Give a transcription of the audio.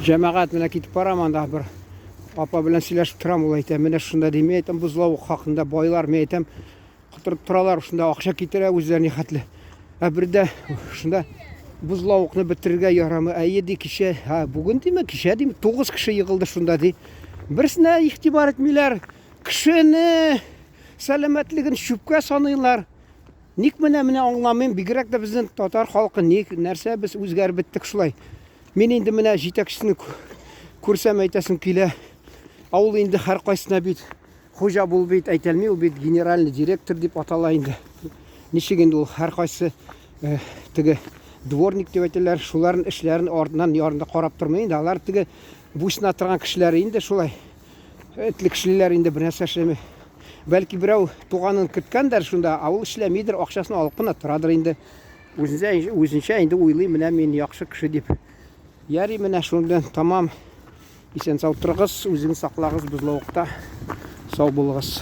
Cemaat менә китеп барам анда бер апа белән сөйләшеп торам, ул әйтә, менә шунда диме әйтәм, бузлавык хакында байлар мен әйтәм, кытырып торалар, шунда акча китерә үзләренә хәтле. Ә бердә шунда бузлавыкны бетерергә ярамы, әйе ди кичә, бүген диме, кичә диме 9 кеше егылды шунда ди. Берсенә игътибар итмиләр, кешене сәламәтлеген чүпкә саныйлар. Ник менә аңламыйм, бигрәк тә безнең татар халкы ник нәрсә без үзгәреп беттек шулай. Мен инде менә җитәкчесен күрсәм әйтәсем килә. Авыл инде һәр кайсына бит хуҗа бул бит әйтелми, ул бит генеральный директор дип атала инде. Ничек инде ул һәр кайсы теге дворник дип әйтәләр, шуларның эшләрен артыннан ярында карап тормый инде. Алар теге буйсына торган кешеләр инде шулай. Этлек кешеләр инде бер нәрсә эшләми. Бәлки берәү туганын көткәндер шунда, авыл эшләмидер, акчасын алып кына торадыр инде. Үзенчә инде уйлый, менә мин яхшы кеше дип. Ярый, менә шунда тамам. Исән сау торыгыз, үзегез саклагыз, бузлавыкта сау булыгыз.